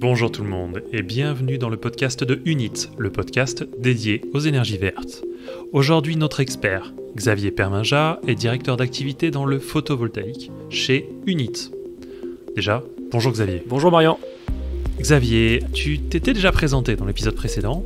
Bonjour tout le monde et bienvenue dans le podcast de Unit, le podcast dédié aux énergies vertes. Aujourd'hui, notre expert, Xavier Perminja, est directeur d'activité dans le photovoltaïque chez Unit. Déjà, bonjour Xavier. Bonjour Marian. Xavier, tu t'étais déjà présenté dans l'épisode précédent.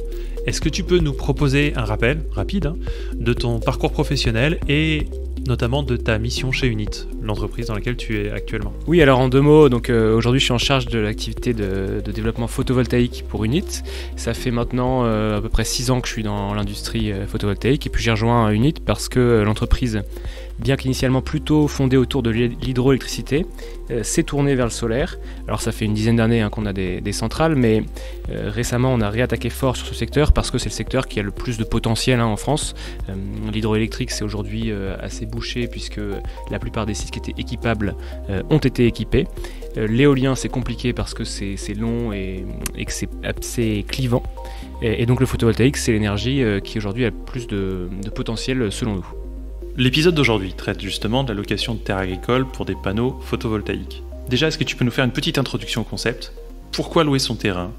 Est-ce que tu peux nous proposer un rappel rapide de ton parcours professionnel et notamment de ta mission chez Unit, l'entreprise dans laquelle tu es actuellement? Oui, alors en deux mots, aujourd'hui je suis en charge de l'activité de développement photovoltaïque pour Unit. Ça fait maintenant à peu près 6 ans que je suis dans l'industrie photovoltaïque et puis j'ai rejoint Unit parce que l'entreprise, bien qu'initialement plutôt fondée autour de l'hydroélectricité, s'est tournée vers le solaire. Alors ça fait une dizaine d'années qu'on a des centrales, mais récemment on a réattaqué fort sur ce secteur parce que c'est le secteur qui a le plus de potentiel en France. L'hydroélectrique c'est aujourd'hui assez bouché puisque la plupart des sites qui étaient équipables ont été équipés. L'éolien c'est compliqué parce que c'est long et que c'est assez clivant. Et donc le photovoltaïque c'est l'énergie qui aujourd'hui a le plus de potentiel selon nous. L'épisode d'aujourd'hui traite justement de la location de terres agricoles pour des panneaux photovoltaïques. Déjà, est-ce que tu peux nous faire une petite introduction au concept? Pourquoi louer son terrain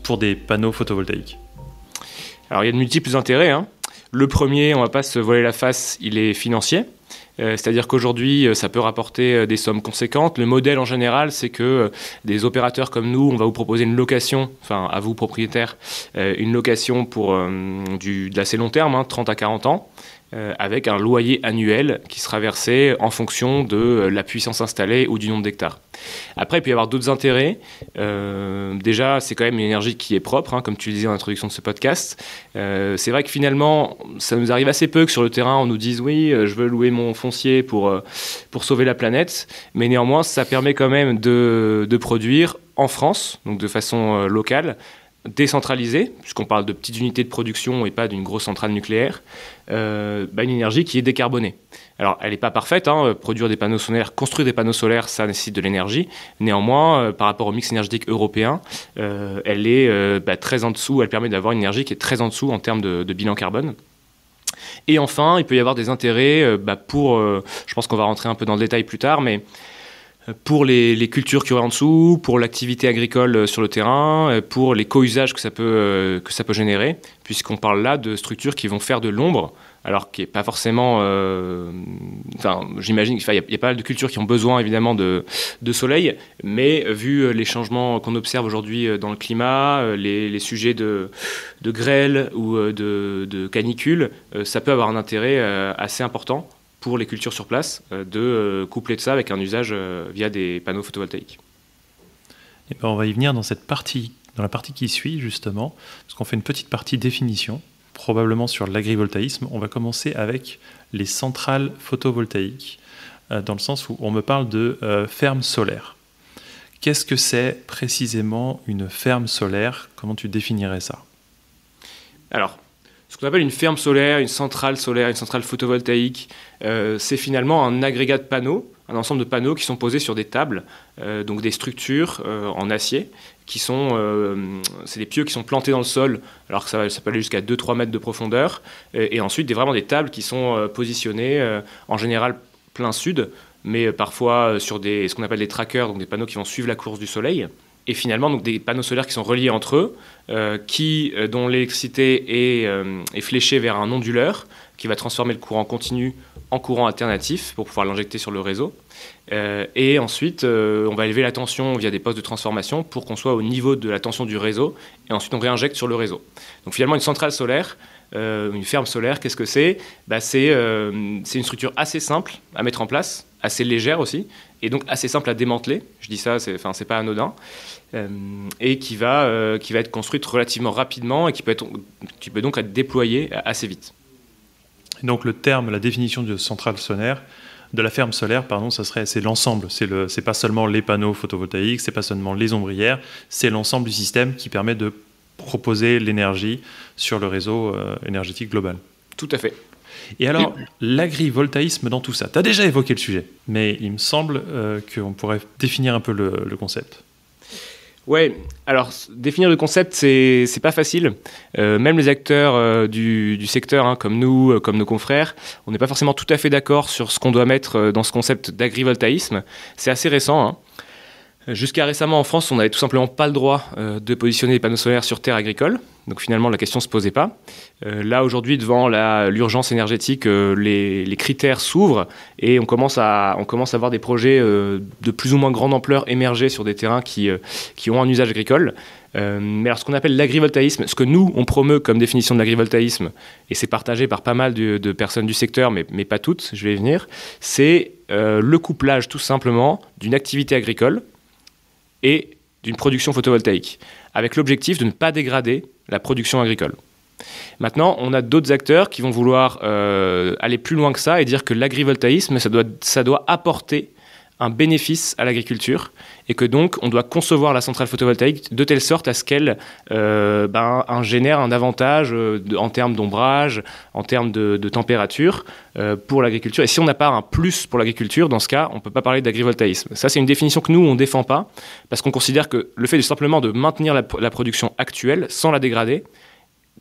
pour des panneaux photovoltaïques? Alors il y a de multiples intérêts. Le premier, on ne va pas se voiler la face, il est financier. C'est-à-dire qu'aujourd'hui, ça peut rapporter des sommes conséquentes. Le modèle en général, c'est que des opérateurs comme nous, on va vous proposer une location, enfin à vous propriétaires, une location pour de l'assez long terme, 30 à 40 ans. Avec un loyer annuel qui sera versé en fonction de la puissance installée ou du nombre d'hectares. Après, il peut y avoir d'autres intérêts. Déjà, c'est quand même une énergie qui est propre, comme tu le disais en introduction de ce podcast. C'est vrai que finalement, ça nous arrive assez peu que sur le terrain, on nous dise « oui, je veux louer mon foncier pour sauver la planète », mais néanmoins, ça permet quand même de produire en France, donc de façon locale, décentralisée, puisqu'on parle de petites unités de production et pas d'une grosse centrale nucléaire, une énergie qui est décarbonée. Alors, elle n'est pas parfaite, produire des panneaux solaires, construire des panneaux solaires, ça nécessite de l'énergie. Néanmoins, par rapport au mix énergétique européen, elle est très en dessous, elle permet d'avoir une énergie qui est très en dessous en termes de bilan carbone. Et enfin, il peut y avoir des intérêts je pense qu'on va rentrer un peu dans le détail plus tard, mais pour les cultures qu'il y aurait en dessous, pour l'activité agricole sur le terrain, pour les co-usages que ça peut générer, puisqu'on parle là de structures qui vont faire de l'ombre, alors qu'il n'y a pas forcément... j'imagine qu'il y a pas mal de cultures qui ont besoin évidemment de soleil, mais vu les changements qu'on observe aujourd'hui dans le climat, les sujets de grêle ou de canicule, ça peut avoir un intérêt assez important pour les cultures sur place, de coupler de ça avec un usage via des panneaux photovoltaïques. Et on va y venir dans la partie qui suit justement, parce qu'on fait une petite partie définition, probablement sur l'agrivoltaïsme. On va commencer avec les centrales photovoltaïques, dans le sens où on me parle de ferme solaire. Qu'est-ce que c'est précisément une ferme solaire? Comment tu définirais ça? Alors, ce qu'on appelle une ferme solaire, une centrale photovoltaïque, c'est finalement un agrégat de panneaux, un ensemble de panneaux qui sont posés sur des tables, donc des structures en acier, qui c'est des pieux qui sont plantés dans le sol, alors que ça peut aller jusqu'à 2-3 mètres de profondeur, et ensuite vraiment des tables qui sont positionnées en général plein sud, mais parfois sur ce qu'on appelle des trackers, donc des panneaux qui vont suivre la course du soleil. Et finalement, donc, des panneaux solaires qui sont reliés entre eux, dont l'électricité est fléchée vers un onduleur qui va transformer le courant continu en courant alternatif pour pouvoir l'injecter sur le réseau. Et ensuite, on va élever la tension via des postes de transformation pour qu'on soit au niveau de la tension du réseau. Et ensuite, on réinjecte sur le réseau. Donc finalement, une centrale solaire, une ferme solaire, qu'est-ce que c'est? C'est une structure assez simple à mettre en place, assez légère aussi, et donc assez simple à démanteler. Je dis ça, c'est pas anodin. Et qui va être construite relativement rapidement et qui peut donc être déployée assez vite. Donc la définition de centrale solaire, de la ferme solaire, c'est l'ensemble. C'est pas seulement les panneaux photovoltaïques, c'est pas seulement les ombrières, c'est l'ensemble du système qui permet de proposer l'énergie sur le réseau énergétique global. Tout à fait. Et alors, l'agrivoltaïsme dans tout ça, tu as déjà évoqué le sujet, mais il me semble qu'on pourrait définir un peu le concept. Ouais, alors définir le concept, c'est pas facile. Même les acteurs du secteur, comme nous, comme nos confrères, on n'est pas forcément tout à fait d'accord sur ce qu'on doit mettre dans ce concept d'agrivoltaïsme. C'est assez récent. Jusqu'à récemment, en France, on n'avait tout simplement pas le droit de positionner des panneaux solaires sur terre agricole. Donc finalement, la question ne se posait pas. Là, aujourd'hui, devant l'urgence énergétique, les critères s'ouvrent et on commence à voir des projets de plus ou moins grande ampleur émerger sur des terrains qui ont un usage agricole. Mais alors, ce qu'on appelle l'agrivoltaïsme, ce que nous, on promeut comme définition de l'agrivoltaïsme, et c'est partagé par pas mal de personnes du secteur, mais pas toutes, je vais y venir, c'est le couplage tout simplement d'une activité agricole et d'une production photovoltaïque, avec l'objectif de ne pas dégrader la production agricole. Maintenant, on a d'autres acteurs qui vont vouloir aller plus loin que ça et dire que l'agrivoltaïsme, ça doit apporter un bénéfice à l'agriculture et que donc on doit concevoir la centrale photovoltaïque de telle sorte à ce qu'elle génère un avantage en termes d'ombrage, en termes de température pour l'agriculture. Et si on n'a pas un plus pour l'agriculture, dans ce cas, on ne peut pas parler d'agrivoltaïsme. Ça, c'est une définition que nous, on ne défend pas parce qu'on considère que le fait de simplement de maintenir la production actuelle sans la dégrader,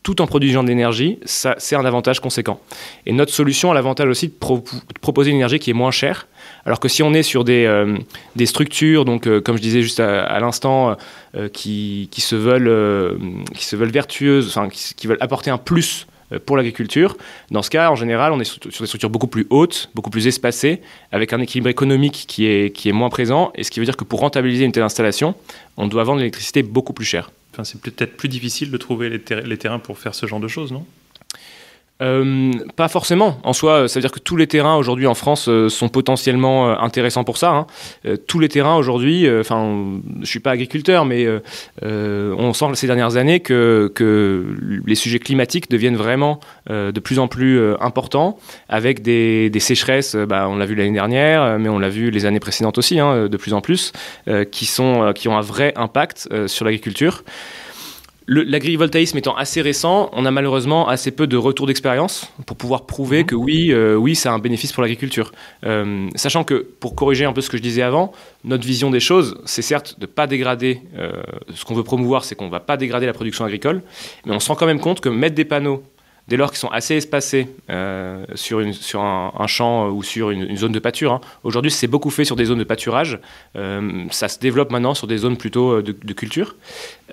tout en produisant de l'énergie, ça, c'est un avantage conséquent. Et notre solution a l'avantage aussi de proposer une énergie qui est moins chère, alors que si on est sur des structures, donc comme je disais juste à l'instant, qui se veulent vertueuses, enfin qui veulent apporter un plus pour l'agriculture, dans ce cas, en général, on est sur des structures beaucoup plus hautes, beaucoup plus espacées, avec un équilibre économique qui est moins présent, et ce qui veut dire que pour rentabiliser une telle installation, on doit vendre l'électricité beaucoup plus cher. Enfin, c'est peut-être plus difficile de trouver les terrains pour faire ce genre de choses, non ? Pas forcément. En soi, ça veut dire que tous les terrains aujourd'hui en France sont potentiellement intéressants pour ça. Tous les terrains aujourd'hui, je suis pas agriculteur, mais on sent ces dernières années que les sujets climatiques deviennent vraiment de plus en plus importants, avec des sécheresses. On l'a vu l'année dernière, mais on l'a vu les années précédentes aussi, de plus en plus, qui ont un vrai impact sur l'agriculture. L'agrivoltaïsme étant assez récent, on a malheureusement assez peu de retours d'expérience pour pouvoir prouver que oui, ça a un bénéfice pour l'agriculture. Sachant que, pour corriger un peu ce que je disais avant, notre vision des choses, c'est certes de ne pas dégrader, ce qu'on veut promouvoir, c'est qu'on ne va pas dégrader la production agricole, mais on se rend quand même compte que mettre des panneaux, dès lors qu'ils sont assez espacés sur un champ ou sur une zone de pâture. Aujourd'hui, c'est beaucoup fait sur des zones de pâturage. Ça se développe maintenant sur des zones plutôt de culture.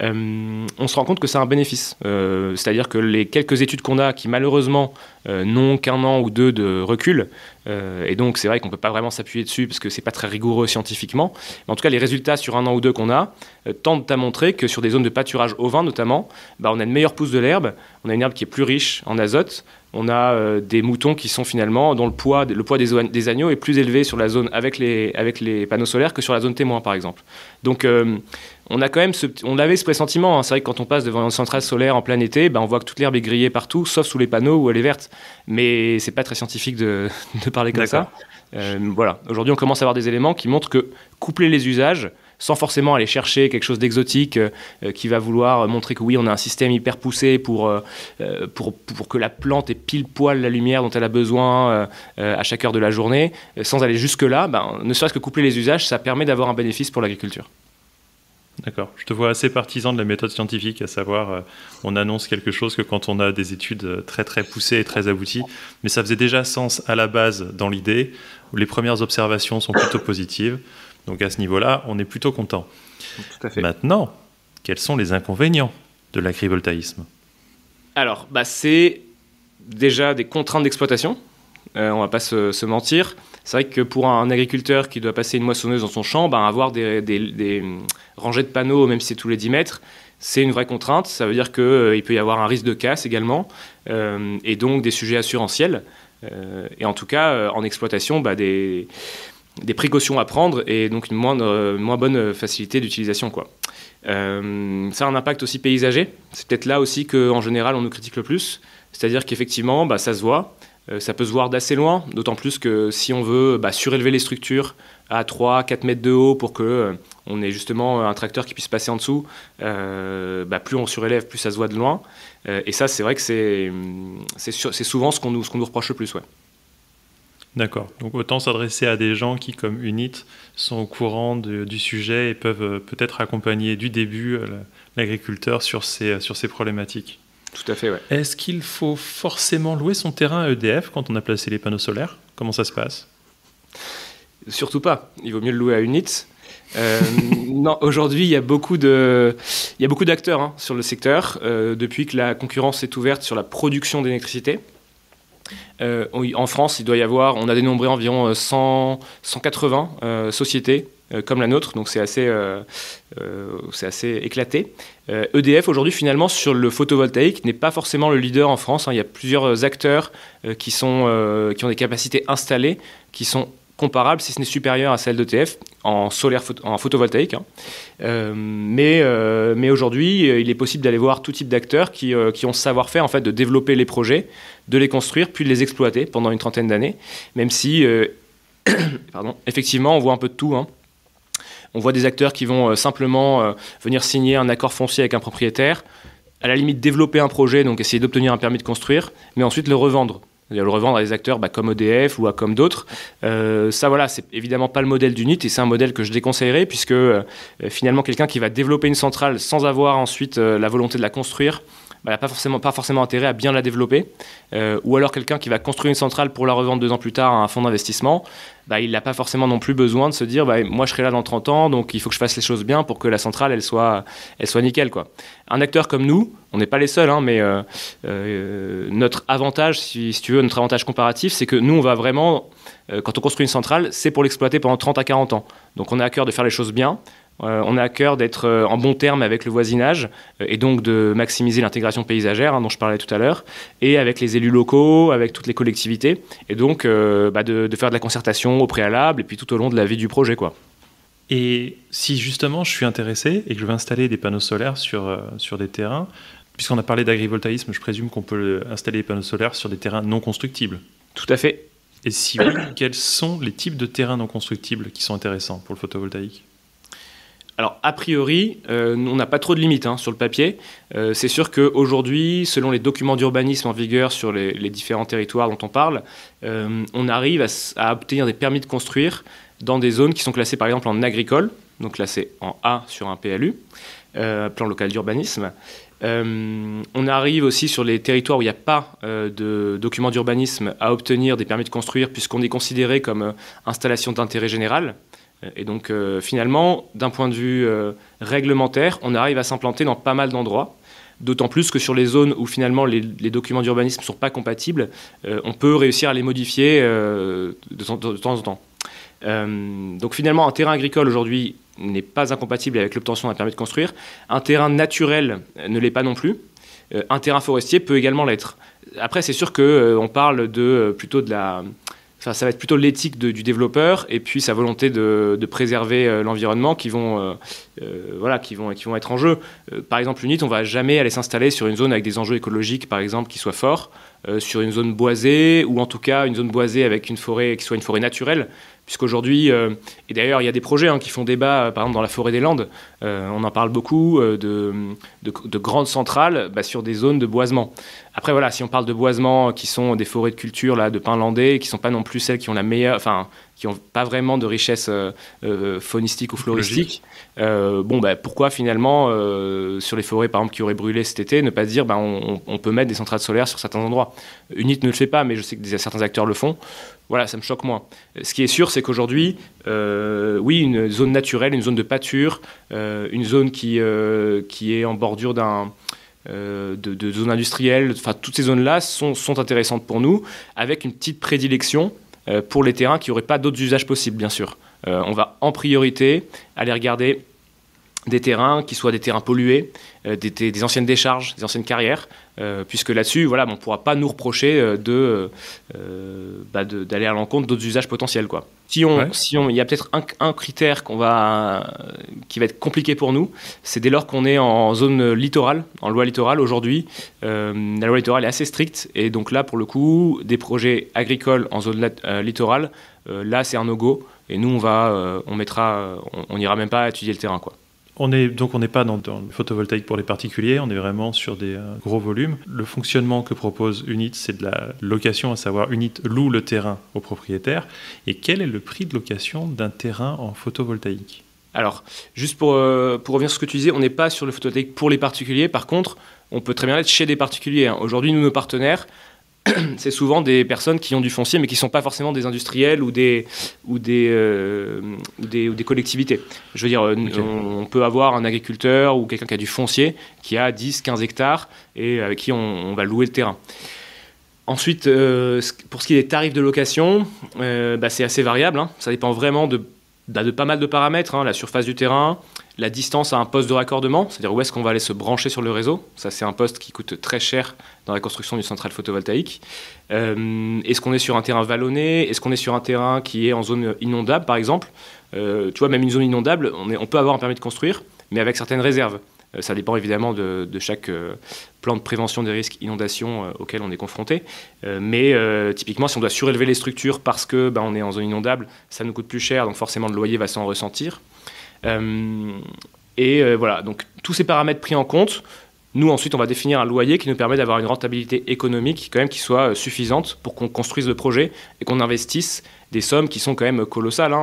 On se rend compte que c'est un bénéfice. C'est-à-dire que les quelques études qu'on a qui, malheureusement, n'ont qu'un an ou deux de recul, et donc c'est vrai qu'on ne peut pas vraiment s'appuyer dessus parce que ce n'est pas très rigoureux scientifiquement, mais en tout cas, les résultats sur un an ou deux qu'on a tendent à montrer que sur des zones de pâturage ovin notamment, on a une meilleure pousse de l'herbe, on a une herbe qui est plus riche en azote, on a des moutons qui sont finalement, dont le poids des agneaux est plus élevé sur la zone avec les panneaux solaires que sur la zone témoin par exemple. Donc on a quand même on avait ce pressentiment, c'est vrai que quand on passe devant une centrale solaire en plein été, on voit que toute l'herbe est grillée partout, sauf sous les panneaux où elle est verte. Mais c'est pas très scientifique de parler comme ça. Voilà. Aujourd'hui, on commence à avoir des éléments qui montrent que coupler les usages, sans forcément aller chercher quelque chose d'exotique qui va vouloir montrer que oui, on a un système hyper poussé pour que la plante ait pile poil la lumière dont elle a besoin à chaque heure de la journée, sans aller jusque-là, ne serait-ce que coupler les usages, ça permet d'avoir un bénéfice pour l'agriculture. D'accord. Je te vois assez partisan de la méthode scientifique, à savoir on annonce quelque chose que quand on a des études très très poussées et très abouties, mais ça faisait déjà sens à la base dans l'idée, où les premières observations sont plutôt positives, donc à ce niveau-là, on est plutôt content. Tout à fait. Maintenant, quels sont les inconvénients de l'agrivoltaïsme ? Alors, c'est déjà des contraintes d'exploitation, on ne va pas se mentir. C'est vrai que pour un agriculteur qui doit passer une moissonneuse dans son champ, avoir des rangées de panneaux, même si c'est tous les 10 mètres, c'est une vraie contrainte. Ça veut dire qu'il peut y avoir un risque de casse également, et donc des sujets assurantiels. Et en tout cas, en exploitation, des précautions à prendre et donc une moins bonne facilité d'utilisation, quoi. Ça a un impact aussi paysager. C'est peut-être là aussi qu'en général, on nous critique le plus. C'est-à-dire qu'effectivement, ça se voit. Ça peut se voir d'assez loin, d'autant plus que si on veut surélever les structures à 3-4 mètres de haut pour qu'on ait justement un tracteur qui puisse passer en dessous, plus on surélève, plus ça se voit de loin. Et ça, c'est vrai que c'est souvent ce qu'on nous reproche le plus. Ouais. D'accord. Donc autant s'adresser à des gens qui, comme UNIT, sont au courant du sujet et peuvent peut-être accompagner du début l'agriculteur sur ces problématiques. Tout à fait, ouais. Est-ce qu'il faut forcément louer son terrain à EDF quand on a placé les panneaux solaires ? Comment ça se passe ? Surtout pas. Il vaut mieux le louer à UNIT. Non, aujourd'hui, il y a beaucoup d'acteurs sur le secteur, depuis que la concurrence est ouverte sur la production d'électricité. En France, on a dénombré environ 180 sociétés comme la nôtre, donc c'est assez éclaté. EDF aujourd'hui finalement sur le photovoltaïque n'est pas forcément le leader en France, hein. Il y a plusieurs acteurs qui ont des capacités installées qui sont comparables, si ce n'est supérieures à celles d'EDF en photovoltaïque. Hein. Mais aujourd'hui, il est possible d'aller voir tout type d'acteurs qui ont ce savoir-faire en fait, de développer les projets, de les construire, puis de les exploiter pendant une trentaine d'années, même si, effectivement, on voit un peu de tout. Hein. On voit des acteurs qui vont simplement venir signer un accord foncier avec un propriétaire, à la limite développer un projet, donc essayer d'obtenir un permis de construire, mais ensuite le revendre. Le revendre à des acteurs comme EDF ou comme d'autres. Ça, voilà, c'est évidemment pas le modèle d'UNIT et c'est un modèle que je déconseillerais puisque finalement, quelqu'un qui va développer une centrale sans avoir ensuite la volonté de la construire, n'a pas forcément intérêt à bien la développer. Ou alors quelqu'un qui va construire une centrale pour la revendre 2 ans plus tard à un fonds d'investissement, il n'a pas forcément non plus besoin de se dire moi je serai là dans 30 ans, donc il faut que je fasse les choses bien pour que la centrale elle soit nickel, quoi. Un acteur comme nous, on n'est pas les seuls, hein, mais notre avantage, si tu veux, notre avantage comparatif, c'est que nous on va vraiment, quand on construit une centrale, c'est pour l'exploiter pendant 30 à 40 ans. Donc on a à cœur de faire les choses bien. On a à cœur d'être en bon terme avec le voisinage et donc de maximiser l'intégration paysagère dont je parlais tout à l'heure, et avec les élus locaux, avec toutes les collectivités, et donc de faire de la concertation au préalable et puis tout au long de la vie du projet, quoi. Et si justement je suis intéressé et que je veux installer des panneaux solaires sur des terrains, puisqu'on a parlé d'agrivoltaïsme, je présume qu'on peut installer des panneaux solaires sur des terrains non constructibles. Tout à fait. Et si oui, quels sont les types de terrains non constructibles qui sont intéressants pour le photovoltaïque ? Alors, a priori, on n'a pas trop de limites sur le papier. C'est sûr qu'aujourd'hui, selon les documents d'urbanisme en vigueur sur les différents territoires dont on parle, on arrive à obtenir des permis de construire dans des zones qui sont classées par exemple en agricole, donc classées en A sur un PLU, plan local d'urbanisme. On arrive aussi sur les territoires où il n'y a pas de documents d'urbanisme à obtenir des permis de construire puisqu'on est considéré comme installation d'intérêt général. Et donc finalement, d'un point de vue réglementaire, on arrive à s'implanter dans pas mal d'endroits. D'autant plus que sur les zones où finalement les documents d'urbanisme ne sont pas compatibles, on peut réussir à les modifier de temps en temps. Donc finalement, un terrain agricole aujourd'hui n'est pas incompatible avec l'obtention d'un permis de construire. Un terrain naturel ne l'est pas non plus. Un terrain forestier peut également l'être. Après, c'est sûr qu'on parle plutôt de la... Enfin, ça va être plutôt l'éthique du développeur et puis sa volonté de préserver l'environnement qui vont être en jeu. Par exemple, UNIT, on ne va jamais aller s'installer sur une zone avec des enjeux écologiques, par exemple, qui soient forts, sur une zone boisée ou en tout cas une zone boisée avec une forêt qui soit une forêt naturelle. Puisqu'aujourd'hui, et d'ailleurs il y a des projets qui font débat, par exemple dans la forêt des Landes, on en parle beaucoup, de grandes centrales sur des zones de boisement. Après voilà, si on parle de boisement qui sont des forêts de culture là, de pins landais, qui ne sont pas non plus celles qui ont la meilleure, enfin qui n'ont pas vraiment de richesse faunistique ou floristique, pourquoi finalement sur les forêts par exemple qui auraient brûlé cet été, ne pas dire on peut mettre des centrales solaires sur certains endroits. UNIT ne le fait pas, mais je sais que certains acteurs le font. Voilà, ça me choque moins. Ce qui est sûr, c'est qu'aujourd'hui, oui, une zone naturelle, une zone de pâture, une zone qui est en bordure de zone industrielle, enfin toutes ces zones-là sont intéressantes pour nous, avec une petite prédilection pour les terrains qui n'auraient pas d'autres usages possibles, bien sûr. On va en priorité aller regarder des terrains qui soient des terrains pollués, des anciennes décharges, des anciennes carrières, puisque là-dessus, voilà, on ne pourra pas nous reprocher d'aller à l'encontre d'autres usages potentiels, quoi. Il y a peut-être un critère qui va être compliqué pour nous, c'est dès lors qu'on est en zone littorale, en loi littorale. Aujourd'hui, la loi littorale est assez stricte, et donc là, pour le coup, des projets agricoles en zone littorale, là, c'est un no-go, et nous, on n'ira même pas étudier le terrain, quoi. On n'est pas dans le photovoltaïque pour les particuliers, on est vraiment sur des gros volumes. Le fonctionnement que propose UNIT, c'est de la location, à savoir UNIT loue le terrain au propriétaire. Et quel est le prix de location d'un terrain en photovoltaïque ? Alors, juste pour revenir sur ce que tu disais, on n'est pas sur le photovoltaïque pour les particuliers. Par contre, on peut très bien être chez des particuliers. Aujourd'hui, nous, nos partenaires, c'est souvent des personnes qui ont du foncier, mais qui ne sont pas forcément des industriels ou des collectivités. Je veux dire, on peut avoir un agriculteur ou quelqu'un qui a du foncier, qui a 10, 15 hectares, et avec qui on va louer le terrain. Ensuite, pour ce qui est des tarifs de location, c'est assez variable. Ça dépend vraiment de pas mal de paramètres. La surface du terrain, la distance à un poste de raccordement, c'est-à-dire où est-ce qu'on va aller se brancher sur le réseau. Ça, c'est un poste qui coûte très cher dans la construction d'une centrale photovoltaïque. Est-ce qu'on est sur un terrain vallonné? Est-ce qu'on est sur un terrain qui est en zone inondable, par exemple? Tu vois, même une zone inondable, on peut avoir un permis de construire, mais avec certaines réserves. Ça dépend évidemment de chaque plan de prévention des risques inondation auquel on est confronté. Mais typiquement, si on doit surélever les structures parce qu'on est en zone inondable, ça nous coûte plus cher, donc forcément le loyer va s'en ressentir. Voilà, donc tous ces paramètres pris en compte, nous ensuite on va définir un loyer qui nous permet d'avoir une rentabilité économique quand même qui soit suffisante pour qu'on construise le projet et qu'on investisse des sommes qui sont quand même colossales.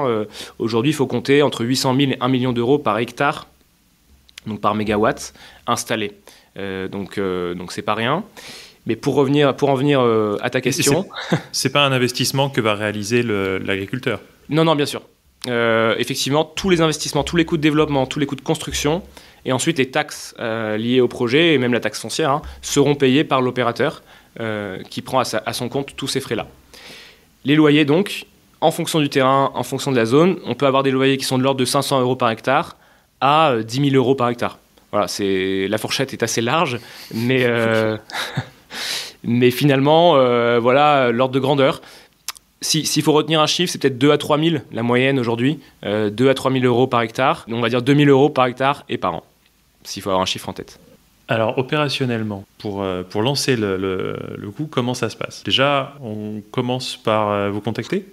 Aujourd'hui, il faut compter entre 800 000 et 1 million d'euros par hectare, donc par mégawatt installé. Donc c'est pas rien. Mais pour en venir à ta question... C'est pas un investissement que va réaliser l'agriculteur? Non, bien sûr. Effectivement, tous les investissements, tous les coûts de développement, tous les coûts de construction, et ensuite les taxes liées au projet, et même la taxe foncière, seront payés par l'opérateur qui prend à son compte tous ces frais-là. Les loyers, donc, en fonction du terrain, en fonction de la zone, on peut avoir des loyers qui sont de l'ordre de 500 euros par hectare à 10 000 euros par hectare. Voilà, la fourchette est assez large, mais, mais finalement, voilà l'ordre de grandeur. S'il faut retenir un chiffre, c'est peut-être 2 à 3 000, la moyenne aujourd'hui, 2 à 3 000 euros par hectare. On va dire 2 000 euros par hectare et par an, s'il faut avoir un chiffre en tête. Alors, opérationnellement, pour lancer le coup, comment ça se passe? Déjà, on commence par vous contacter?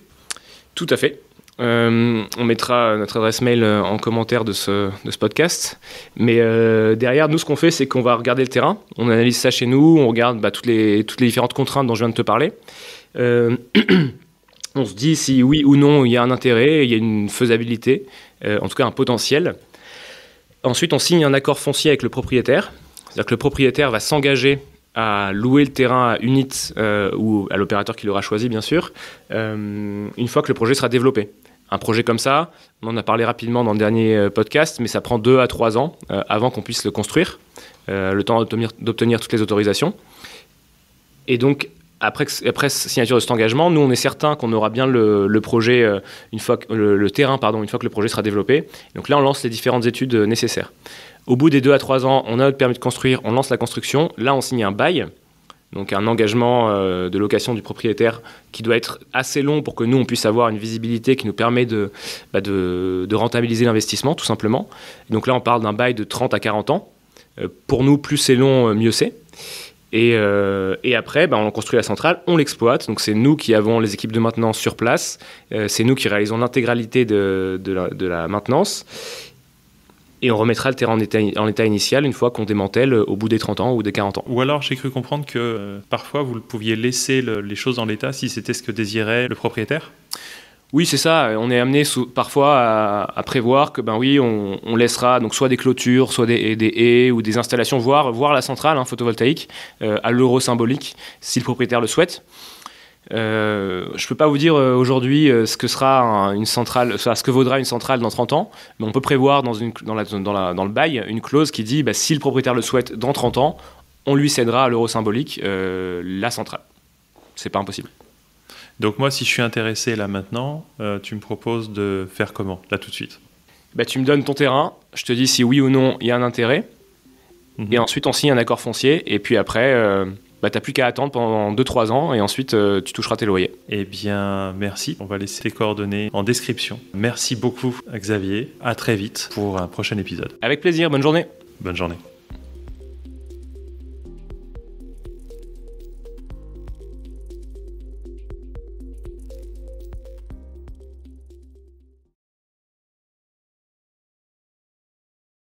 Tout à fait. On mettra notre adresse mail en commentaire de ce podcast. Mais derrière, nous, ce qu'on fait, c'est qu'on va regarder le terrain. On analyse ça chez nous. On regarde toutes les différentes contraintes dont je viens de te parler. On se dit si oui ou non il y a un intérêt, il y a une faisabilité, en tout cas un potentiel. Ensuite, on signe un accord foncier avec le propriétaire. C'est-à-dire que le propriétaire va s'engager à louer le terrain à Unit ou à l'opérateur qui l'aura choisi, bien sûr, une fois que le projet sera développé. Un projet comme ça, on en a parlé rapidement dans le dernier podcast, mais ça prend 2 à 3 ans avant qu'on puisse le construire, le temps d'obtenir toutes les autorisations. Et donc, après signature de cet engagement, nous, on est certain qu'on aura bien le projet, le terrain, une fois que le projet sera développé. Donc là, on lance les différentes études nécessaires. Au bout des 2 à 3 ans, on a notre permis de construire, on lance la construction. Là, on signe un bail, donc un engagement de location du propriétaire qui doit être assez long pour que nous, on puisse avoir une visibilité qui nous permet de rentabiliser l'investissement, tout simplement. Donc là, on parle d'un bail de 30 à 40 ans. Pour nous, plus c'est long, mieux c'est. Et après, on construit la centrale, on l'exploite. Donc c'est nous qui avons les équipes de maintenance sur place. C'est nous qui réalisons l'intégralité de la maintenance. Et on remettra le terrain en état initial une fois qu'on démantèle au bout des 30 ans ou des 40 ans. Ou alors, j'ai cru comprendre que parfois, vous pouviez laisser les choses en l'état si c'était ce que désirait le propriétaire? Oui, c'est ça. On est amené parfois à prévoir que, on laissera donc soit des clôtures, soit des haies ou des installations, voire la centrale photovoltaïque à l'euro symbolique, si le propriétaire le souhaite. Je ne peux pas vous dire aujourd'hui ce que sera une centrale, ce que vaudra une centrale dans 30 ans, mais on peut prévoir dans le bail une clause qui dit si le propriétaire le souhaite dans 30 ans, on lui cédera à l'euro symbolique la centrale. C'est pas impossible. Donc moi, si je suis intéressé là maintenant, tu me proposes de faire comment, là tout de suite? Tu me donnes ton terrain, je te dis si oui ou non il y a un intérêt, et ensuite on signe un accord foncier, et puis après, tu n'as plus qu'à attendre pendant 2-3 ans, et ensuite tu toucheras tes loyers. Eh bien, merci. On va laisser tes coordonnées en description. Merci beaucoup, Xavier. À très vite pour un prochain épisode. Avec plaisir, bonne journée. Bonne journée.